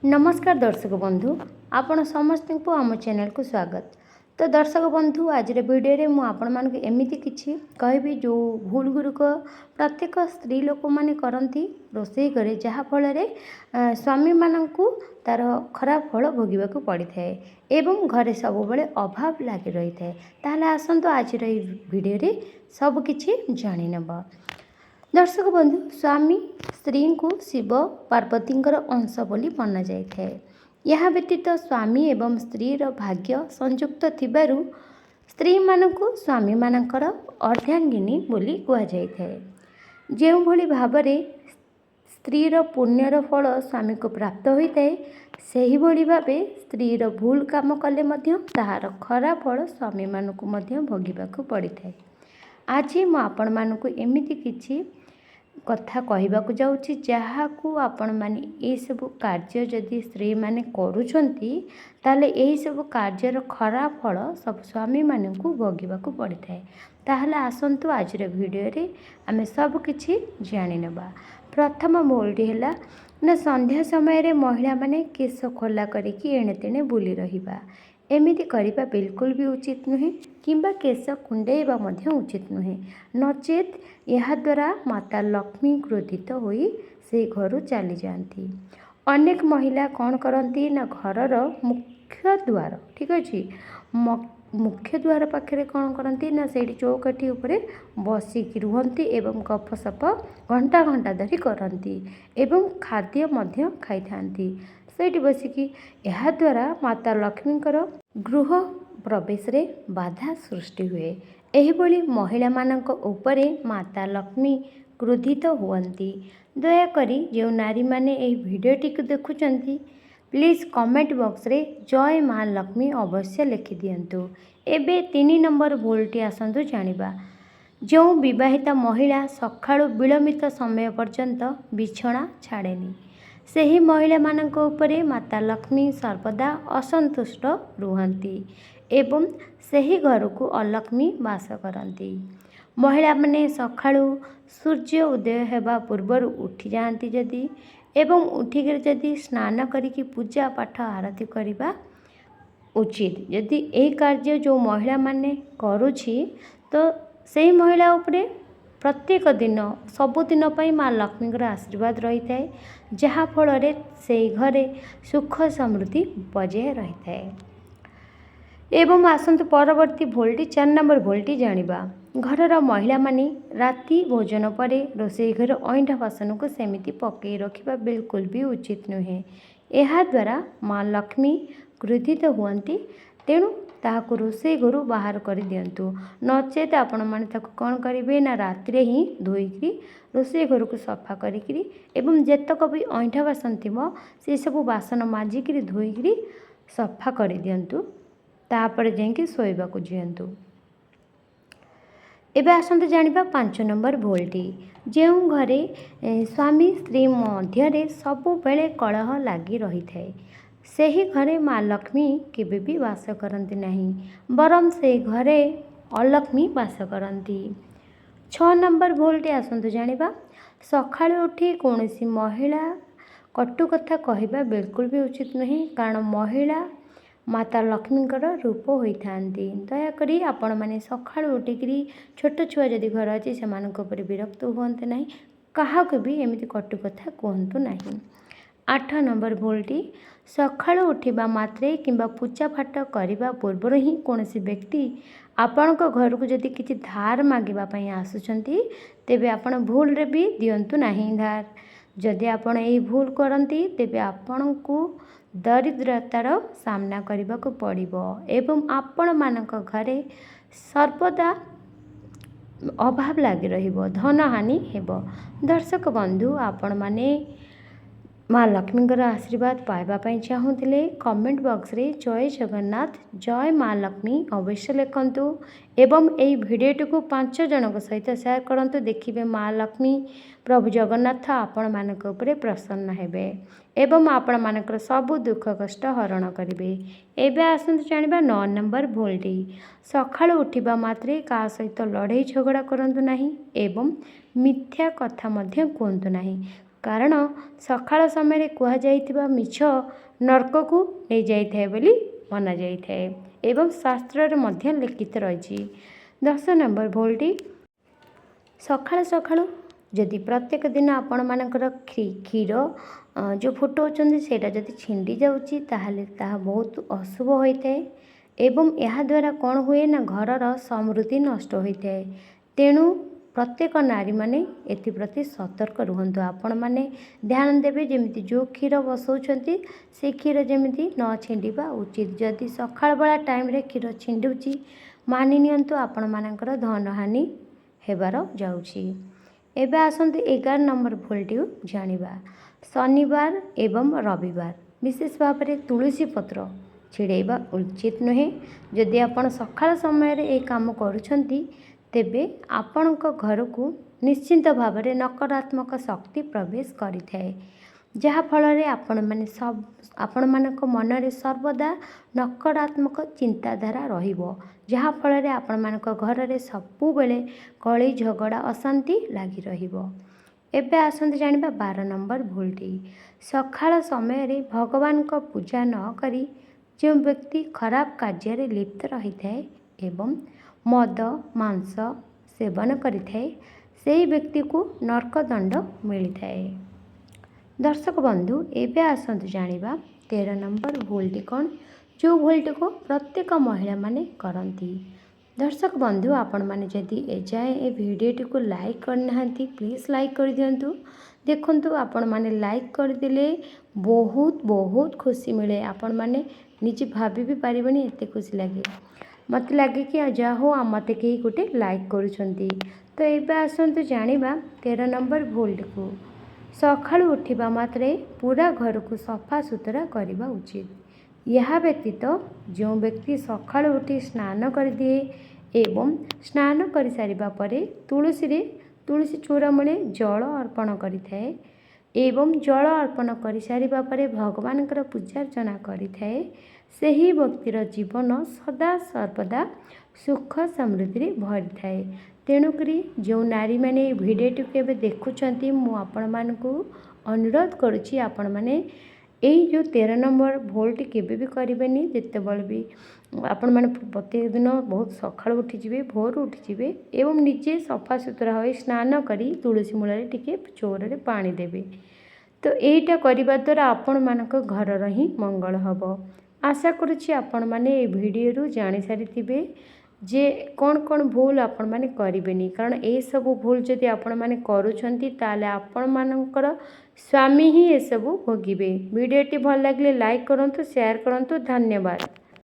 नमस्कार दर्शक बंधु आपण समस्त को आम चैनल को स्वागत। तो दर्शक बंधु आज वीडियो मु आपण मान एमती किछि कहबी जो भूल गुरुक प्रत्येक स्त्री लोक माने करती रोषे घरे जहाँ फल स्वामी मानू तार खराब फल भोगवा पड़ी थाए एवं घरे सब बड़े अभाव लगी रही थाए। ताहले आसंतु आज वीडियो सबकि जानी नबा। दर्शक बंधु स्वामी स्त्री को शिव पार्वती अंश बोली मना जाए। यह व्यतीत स्वामी एवं स्त्री भाग्य संयुक्त थिबारु स्त्री मानकु स्वामी मानकर अर्धांगिनी बोली कहुए। जो भली भावरे स्त्रीर पुण्यर फल स्वामी को प्राप्त होता है सही भली भावे स्त्रीर भूल काम कले मध्य ताहार खराब फल स्वामी मानकु मध्य भोगिबाकु पड़ी थाए। आज मु आपण मानकु एमिति किछि कथा कहवाक जाऊँगी जहाँकू आपण माने ये सब कार्य जदि स्त्री माने करुछंती ताले यही सब कार्यर खराब फल सब स्वामी मानकू भोगिबाकू पड़ी थाए। ताहले आसंतु आज वीडियो रे आमे सब किछि जानि नेबा। प्रथम मोलटी हैला ना संध्या समय रे महिला माने केस खोला करिकी एणे तेणे बुली रहिबा एमिति करिबा बिल्कुल भी उचित नुहे किंबा केस कुंडेइबा मध्य उचित नुहे। नचेत यह द्वारा माता लक्ष्मी क्रोधित होई से घर चली जाती। अनेक महिला कौन करती ना घरर मुख्य द्वार ठीक अच्छे मुख्य द्वार पाखे कौन करती ना से चौकाठी उपरे बसिकी रुहती एवं गपसप घंटा घंटा धरी करती एवं खाद्य मध्य खाई थांती सेठी बसिकी। यह द्वारा माता लक्ष्मीकर गृह प्रवेश रे बाधा सृष्टि हुए। एहिभली महिला मानक उपरे माता लक्ष्मी क्रोधित हुअन्ति। दयाकरी जो नारी माने एही वीडियोटी को देखुचंती प्लीज कमेंट बॉक्स रे जय माँ लक्ष्मी अवश्य लिखि दियंतु। एबे 3 नंबर भूलटी आसंतु जानिबा। जो विवाहिता महिला सकाळु विलंबित समय पर्यंत बिछଣା छाड़ेनी सही महिला मानक उपरे माता लक्ष्मी सर्वदा असंतुष्ट रुहंती एवं सही घर को अलक्ष्मी वास करती। महिला माने सकाळु सूर्य उदय हेबा पूर्वर उठी जाती जदि एवं उठिक जदि स्नान करिकी पूजा पाठ आरती करवा उचित। यदि यही कार्य जो महिला माने करुछि तो सही महिला उपरे प्रत्येक दिन सबुदिन माँ लक्ष्मी आशीर्वाद रही थाए जहाँ फल से घरे सुख समृद्धि बजाय रही थाए। एवं आसंतु परवर्ती भोलटी 4 नंबर भोलटी जानिबा। घरर महिला माने राति भोजन परे रोषे घर अईंठा बासन को सेमिति पकई रखिबा बिल्कुल भी उचित नुहे। यह द्वारा माँ लक्ष्मी क्रोधित हुअन्ति तेणु ताहाको रोषे घरु बाहर कर दियंतु। नचेत आपण माने ताको कौन करेंगे ना रात्रे ही धोईकी रोषे घर को सफा करी एवं जेतक भी अईंठा बासन थिबो से सब बासन माजिकी धोईकी सफा कर दियंतु तापर जाइकी शोइबाकू जियंतु। एबे आसंतु जानिबा 5 नंबर भोलटी। जो घरे स्वामी स्त्री मध्य सबु बेले कलह लगी रही थाए सही घरे माँ लक्ष्मी केबे भी वास करती नहीं बरम से घरे अलक्ष्मी वास करती। 6 नंबर भोलटी आसंतु जानिबा। सकाळु उठी कौनसी महिला कटु कथा कहवा बिल्कुल भी उचित नहीं कारण महिला माता लक्ष्मीकर रूप होता। दयाकरी आपण मैंने सकाळु उठिकी छोट छुआ जदि घर अच्छे से विरक्त हुअन्ते नहीं क्या भी एमती कटु कथा कहतु नहीं। 8 नंबर भोलटी। सकाळु उठिबा मात्रे किंबा पूजा पाठ करने पूर्व ही कौन व्यक्ति आपण घर को जदि किसी धार मागिबा पई आसुचंती तेबे आपण भूल रे भी दियंतु नहीं धार। जदि आपण यही भूल करती तेबे आपण को दरिद्रतार सामना करने को पड़िबो एवं आपण मानक घरे सर्वदा अभाव लगी रहिबो धन हानि हेबो। दर्शक बंधु आपण माने माँ लक्ष्मीकर आशीर्वाद पाइबापी चाहूले कमेंट बॉक्स रे जय जगन्नाथ जय माँ लक्ष्मी अवश्य लिखंतु एवं यही भिडियोटी को 5 जन सहित शेयर करंतु। देखिए माँ लक्ष्मी प्रभु जगन्नाथ आपण मानक उपरे प्रसन्न हेबे एवं आपण मानकर सबु दुख कष्ट हरण करिवे। एबे आसंतु जानिबा 9 नंबर भोलटी। सकाळु उठिबा मात्रे का सहित लड़ाई झगड़ा करंतु नहीं एवं मिथ्या कथा मध्य कहतु नहीं କାରଣ ସକାଳ ସମୟରେ କୁହାଯାଇଥିବା ମିଛ ନର୍କକୁ ନେଇଯାଇଥାଏ ବୋଲି ମନାଯାଇଥାଏ ଏବଂ ଶାସ୍ତ୍ରରେ ମଧ୍ୟ ଲିଖିତ ରହିଛି। 10 ନମ୍ବର ଭୁଲଟି, ସକାଳୁ ସକାଳୁ ଯଦି ପ୍ରତ୍ୟେକ ଦିନ ଆପଣମାନଙ୍କର କ୍ଷୀର ଯେଉଁ ଫୁଟାଉଛନ୍ତି ସେଇଟା ଯଦି ଛିଣ୍ଡି ଯାଉଛି ତାହେଲେ ତାହା ବହୁତ ଅଶୁଭ ହୋଇଥାଏ ଏବଂ ଏହାଦ୍ୱାରା କ'ଣ ହୁଏ ନା ଘରର ସମୃଦ୍ଧି ନଷ୍ଟ ହୋଇଥାଏ। ତେଣୁ ପ୍ରତ୍ୟେକ ନାରୀମାନେ ଏଥିପ୍ରତି ସତର୍କ ରୁହନ୍ତୁ। ଆପଣମାନେ ଧ୍ୟାନ ଦେବେ ଯେମିତି ଯେଉଁ କ୍ଷୀର ବସାଉଛନ୍ତି ସେ କ୍ଷୀର ଯେମିତି ନ ଛିଣ୍ଡିବା ଉଚିତ। ଯଦି ସକାଳ ବେଳା ଟାଇମ୍ରେ କ୍ଷୀର ଛିଣ୍ଡୁଛି ମାନି ନିଅନ୍ତୁ ଆପଣମାନଙ୍କର ଧନହାନି ହେବାର ଯାଉଛି। ଏବେ ଆସନ୍ତୁ 11 ନମ୍ବର ଭୁଲଟିକୁ ଜାଣିବା। ଶନିବାର ଏବଂ ରବିବାର ବିଶେଷ ଭାବରେ ତୁଳସୀ ପତ୍ର ଛିଡ଼ାଇବା ଉଚିତ ନୁହେଁ। ଯଦି ଆପଣ ସକାଳ ସମୟରେ ଏହି କାମ କରୁଛନ୍ତି ତେବେ ଆପଣଙ୍କ ଘରକୁ ନିଶ୍ଚିନ୍ତ ଭାବରେ ନକାରାତ୍ମକ ଶକ୍ତି ପ୍ରବେଶ କରିଥାଏ, ଯାହାଫଳରେ ଆପଣମାନଙ୍କ ମନରେ ସର୍ବଦା ନକାରାତ୍ମକ ଚିନ୍ତାଧାରା ରହିବ, ଯାହାଫଳରେ ଆପଣମାନଙ୍କ ଘରରେ ସବୁବେଳେ କଳି ଝଗଡ଼ା ଅଶାନ୍ତି ଲାଗି ରହିବ। ଏବେ ଆସନ୍ତୁ ଜାଣିବା 12 ନମ୍ବର ଭୁଲଟି। ସକାଳ ସମୟରେ ଭଗବାନଙ୍କ ପୂଜା ନ କରି ଯେଉଁ ବ୍ୟକ୍ତି ଖରାପ କାର୍ଯ୍ୟରେ ଲିପ୍ତ ରହିଥାଏ ଏବଂ ମଦ ମାଂସ ସେବନ କରିଥାଏ ସେହି ବ୍ୟକ୍ତିକୁ ନର୍କଦଣ୍ଡ ମିଳିଥାଏ। ଦର୍ଶକ ବନ୍ଧୁ ଏବେ ଆସନ୍ତୁ ଜାଣିବା 13 ନମ୍ବର ଭୁଲଟି କ'ଣ, ଯେଉଁ ଭୁଲଟିକୁ ପ୍ରତ୍ୟେକ ମହିଳାମାନେ କରନ୍ତି। ଦର୍ଶକ ବନ୍ଧୁ ଆପଣମାନେ ଯଦି ଏଯାଏଁ ଏ ଭିଡ଼ିଓଟିକୁ ଲାଇକ୍ କରିନାହାନ୍ତି ପ୍ଲିଜ୍ ଲାଇକ୍ କରିଦିଅନ୍ତୁ। ଦେଖନ୍ତୁ ଆପଣମାନେ ଲାଇକ୍ କରିଦେଲେ ବହୁତ ଖୁସି ମିଳେ, ଆପଣମାନେ ନିଜେ ଭାବି ବି ପାରିବେନି ଏତେ ଖୁସି ଲାଗେ। ମୋତେ ଲାଗେ କି ଯାହା ହଉ ମୋତେ କେହି ଗୋଟେ ଲାଇକ୍ କରୁଛନ୍ତି। ତ ଏବେ ଆସନ୍ତୁ ଜାଣିବା 13 ନମ୍ବର ଭୁଲଟିକୁ। ସକାଳୁ ଉଠିବା ମାତ୍ରେ ପୁରା ଘରକୁ ସଫା ସୁତୁରା କରିବା ଉଚିତ। ଏହା ବ୍ୟତୀତ ଯେଉଁ ବ୍ୟକ୍ତି ସକାଳୁ ଉଠି ସ୍ନାନ କରିଦିଏ ଏବଂ ସ୍ନାନ କରିସାରିବା ପରେ ତୁଳସୀ ଚୂଡ଼ାମୂଳେ ଜଳ ଅର୍ପଣ କରିଥାଏ ଏବଂ ଜଳ ଅର୍ପଣ କରିସାରିବା ପରେ ଭଗବାନଙ୍କର ପୂଜାର୍ଚ୍ଚନା କରିଥାଏ, ସେହି ବ୍ୟକ୍ତିର ଜୀବନ ସଦା ସର୍ବଦା ସୁଖ ସମୃଦ୍ଧିରେ ଭରିଥାଏ। ତେଣୁକରି ଯେଉଁ ନାରୀମାନେ ଏହି ଭିଡ଼ିଓଟିକୁ ଏବେ ଦେଖୁଛନ୍ତି ମୁଁ ଆପଣମାନଙ୍କୁ ଅନୁରୋଧ କରୁଛି ଆପଣମାନେ ଏଇ ଯେଉଁ 13 ନମ୍ବର ଭୁଲଟି କେବେ ବି କରିବେନି। ଯେତେବେଳେ ବି ଆପଣମାନେ ପ୍ରତ୍ୟେକ ଦିନ ବହୁତ ସକାଳୁ ଉଠିଯିବେ, ଭୋରୁ ଉଠିଯିବେ ଏବଂ ନିଜେ ସଫା ସୁତୁରା ହୋଇ ସ୍ନାନ କରି ତୁଳସୀ ମୂଳରେ ଟିକେ ଚଉରାରେ ପାଣି ଦେବେ। ତ ଏଇଟା କରିବା ଦ୍ୱାରା ଆପଣମାନଙ୍କ ଘରର ହିଁ ମଙ୍ଗଳ ହେବ। ଆଶା କରୁଛି ଆପଣମାନେ এই ଭିଡ଼ିଓରୁ ଜାଣିସାରିଥିବେ ଯେ କ'ଣ ଭୁଲ ଆପଣମାନେ କରିବେନି, କାରଣ ଏସବୁ ଭୁଲ ଯଦି ଆପଣମାନେ କରୁଛନ୍ତି ତାହେଲେ ଆପଣମାନଙ୍କର ସ୍ୱାମୀ ହିଁ ଏସବୁ ଭୋଗିବେ। ଭିଡ଼ିଓଟି ଭଲ ଲାଗିଲେ ଲାଇକ୍ କରନ୍ତୁ, ସେୟାର କରନ୍ତୁ। ଧନ୍ୟବାଦ।